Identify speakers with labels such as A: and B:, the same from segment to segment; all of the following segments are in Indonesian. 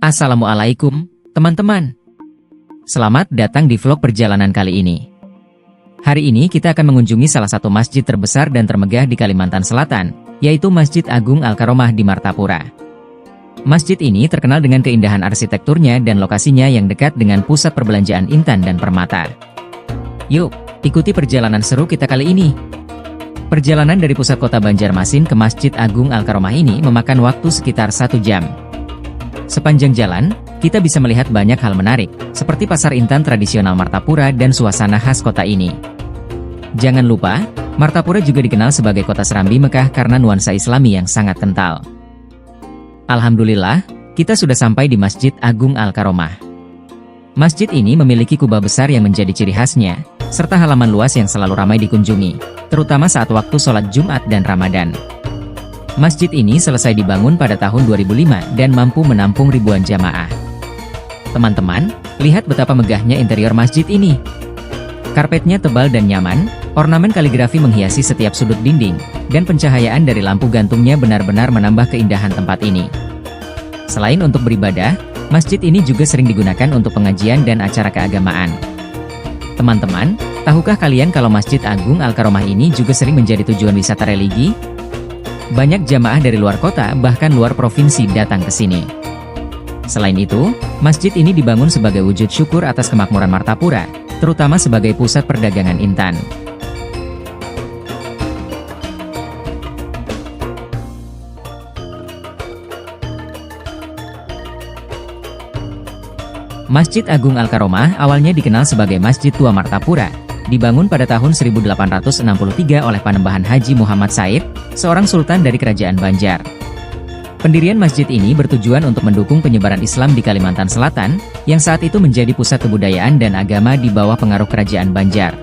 A: Assalamualaikum, teman-teman. Selamat datang di vlog perjalanan kali ini. Hari ini kita akan mengunjungi salah satu masjid terbesar dan termegah di Kalimantan Selatan, yaitu Masjid Agung Al-Karomah di Martapura. Masjid ini terkenal dengan keindahan arsitekturnya dan lokasinya yang dekat dengan pusat perbelanjaan Intan dan Permata. Yuk, ikuti perjalanan seru kita kali ini. Perjalanan dari pusat kota Banjarmasin ke Masjid Agung Al-Karomah ini memakan waktu sekitar 1 jam. Sepanjang jalan, kita bisa melihat banyak hal menarik, seperti pasar Intan tradisional Martapura dan suasana khas kota ini. Jangan lupa, Martapura juga dikenal sebagai kota Serambi Mekah karena nuansa Islami yang sangat kental. Alhamdulillah, kita sudah sampai di Masjid Agung Al-Karomah. Masjid ini memiliki kubah besar yang menjadi ciri khasnya, serta halaman luas yang selalu ramai dikunjungi, terutama saat waktu sholat Jumat dan Ramadan. Masjid ini selesai dibangun pada tahun 2005 dan mampu menampung ribuan jamaah. Teman-teman, lihat betapa megahnya interior masjid ini. Karpetnya tebal dan nyaman, ornamen kaligrafi menghiasi setiap sudut dinding, dan pencahayaan dari lampu gantungnya benar-benar menambah keindahan tempat ini. Selain untuk beribadah, masjid ini juga sering digunakan untuk pengajian dan acara keagamaan. Teman-teman, tahukah kalian kalau Masjid Agung Al-Karomah ini juga sering menjadi tujuan wisata religi? Banyak jamaah dari luar kota bahkan luar provinsi datang ke sini. Selain itu, masjid ini dibangun sebagai wujud syukur atas kemakmuran Martapura, terutama sebagai pusat perdagangan Intan. Masjid Agung Al-Karomah awalnya dikenal sebagai Masjid Tua Martapura, dibangun pada tahun 1863 oleh Panembahan Haji Muhammad Said, seorang sultan dari Kerajaan Banjar. Pendirian masjid ini bertujuan untuk mendukung penyebaran Islam di Kalimantan Selatan, yang saat itu menjadi pusat kebudayaan dan agama di bawah pengaruh Kerajaan Banjar.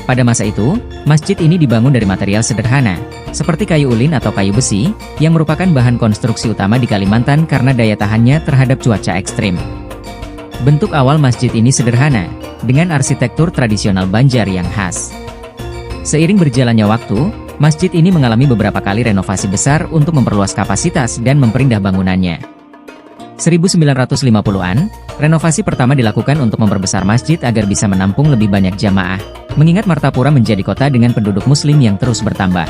A: Pada masa itu, masjid ini dibangun dari material sederhana, seperti kayu ulin atau kayu besi, yang merupakan bahan konstruksi utama di Kalimantan karena daya tahannya terhadap cuaca ekstrim. Bentuk awal masjid ini sederhana, dengan arsitektur tradisional Banjar yang khas. Seiring berjalannya waktu, masjid ini mengalami beberapa kali renovasi besar untuk memperluas kapasitas dan memperindah bangunannya. 1950-an, renovasi pertama dilakukan untuk memperbesar masjid agar bisa menampung lebih banyak jamaah, mengingat Martapura menjadi kota dengan penduduk muslim yang terus bertambah.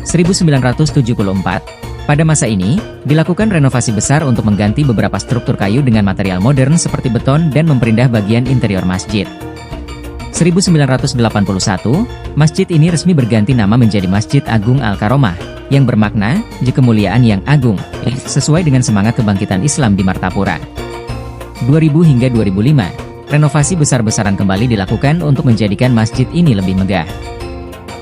A: 1974, pada masa ini, dilakukan renovasi besar untuk mengganti beberapa struktur kayu dengan material modern seperti beton dan memperindah bagian interior masjid. 1981, masjid ini resmi berganti nama menjadi Masjid Agung Al-Karomah, yang bermakna, kemuliaan yang agung, sesuai dengan semangat kebangkitan Islam di Martapura. 2000 hingga 2005, renovasi besar-besaran kembali dilakukan untuk menjadikan masjid ini lebih megah.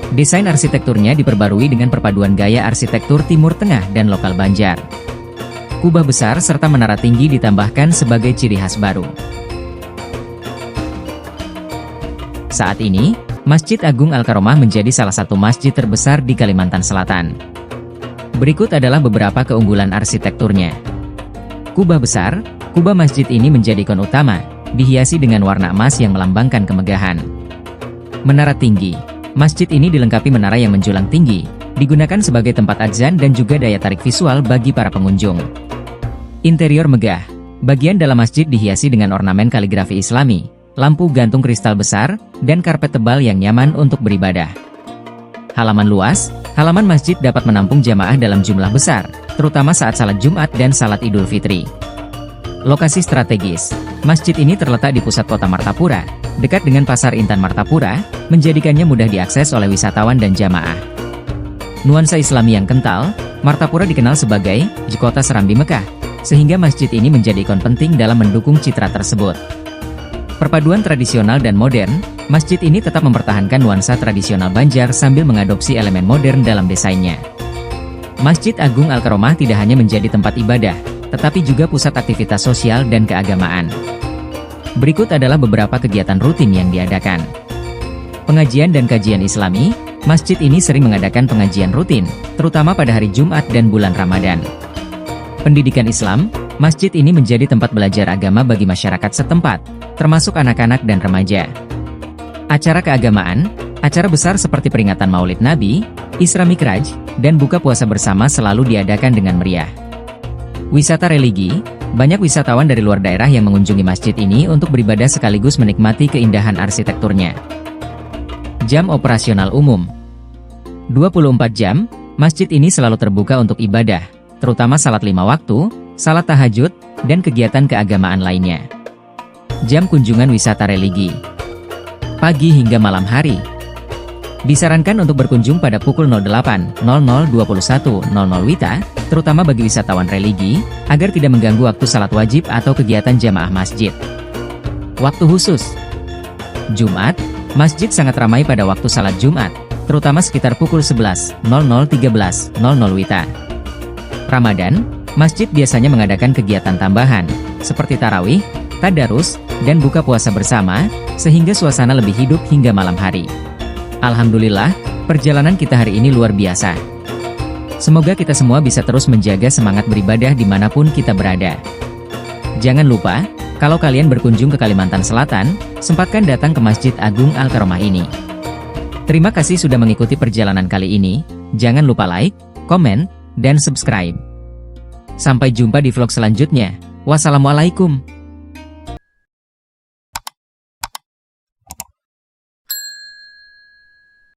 A: Desain arsitekturnya diperbarui dengan perpaduan gaya arsitektur Timur Tengah dan lokal Banjar. Kubah besar serta menara tinggi ditambahkan sebagai ciri khas baru. Saat ini, Masjid Agung Al-Karomah menjadi salah satu masjid terbesar di Kalimantan Selatan. Berikut adalah beberapa keunggulan arsitekturnya. Kubah besar, kubah masjid ini menjadi ikon utama, dihiasi dengan warna emas yang melambangkan kemegahan. Menara tinggi. Masjid ini dilengkapi menara yang menjulang tinggi, digunakan sebagai tempat azan dan juga daya tarik visual bagi para pengunjung. Interior megah. Bagian dalam masjid dihiasi dengan ornamen kaligrafi Islami, lampu gantung kristal besar, dan karpet tebal yang nyaman untuk beribadah. Halaman luas. Halaman masjid dapat menampung jamaah dalam jumlah besar, terutama saat salat Jumat dan salat Idul Fitri. Lokasi strategis. Masjid ini terletak di pusat kota Martapura, dekat dengan pasar Intan Martapura, menjadikannya mudah diakses oleh wisatawan dan jamaah. Nuansa Islami yang kental, Martapura dikenal sebagai kota Serambi Mekah, sehingga masjid ini menjadi ikon penting dalam mendukung citra tersebut. Perpaduan tradisional dan modern, masjid ini tetap mempertahankan nuansa tradisional Banjar sambil mengadopsi elemen modern dalam desainnya. Masjid Agung Al-Karomah tidak hanya menjadi tempat ibadah, tetapi juga pusat aktivitas sosial dan keagamaan. Berikut adalah beberapa kegiatan rutin yang diadakan. Pengajian dan kajian Islami. Masjid ini sering mengadakan pengajian rutin, terutama pada hari Jumat dan bulan Ramadan. Pendidikan Islam. Masjid ini menjadi tempat belajar agama bagi masyarakat setempat, termasuk anak-anak dan remaja. Acara keagamaan. Acara besar seperti peringatan Maulid Nabi, Isra Mikraj, dan buka puasa bersama selalu diadakan dengan meriah. Wisata religi. Banyak wisatawan dari luar daerah yang mengunjungi masjid ini untuk beribadah sekaligus menikmati keindahan arsitekturnya. Jam operasional umum 24 jam, masjid ini selalu terbuka untuk ibadah, terutama salat 5 waktu, salat tahajud, dan kegiatan keagamaan lainnya. Jam kunjungan wisata religi pagi hingga malam hari. Disarankan untuk berkunjung pada pukul 08.00 21.00 WITA, terutama bagi wisatawan religi, agar tidak mengganggu waktu salat wajib atau kegiatan jamaah masjid. Waktu khusus Jumat, masjid sangat ramai pada waktu salat Jumat, terutama sekitar pukul 11.00 13.00 WITA. Ramadan, masjid biasanya mengadakan kegiatan tambahan, seperti tarawih, tadarus, dan buka puasa bersama, sehingga suasana lebih hidup hingga malam hari. Alhamdulillah, perjalanan kita hari ini luar biasa. Semoga kita semua bisa terus menjaga semangat beribadah dimanapun kita berada. Jangan lupa, kalau kalian berkunjung ke Kalimantan Selatan, sempatkan datang ke Masjid Agung Al-Karomah ini. Terima kasih sudah mengikuti perjalanan kali ini. Jangan lupa like, komen, dan subscribe. Sampai jumpa di vlog selanjutnya. Wassalamualaikum.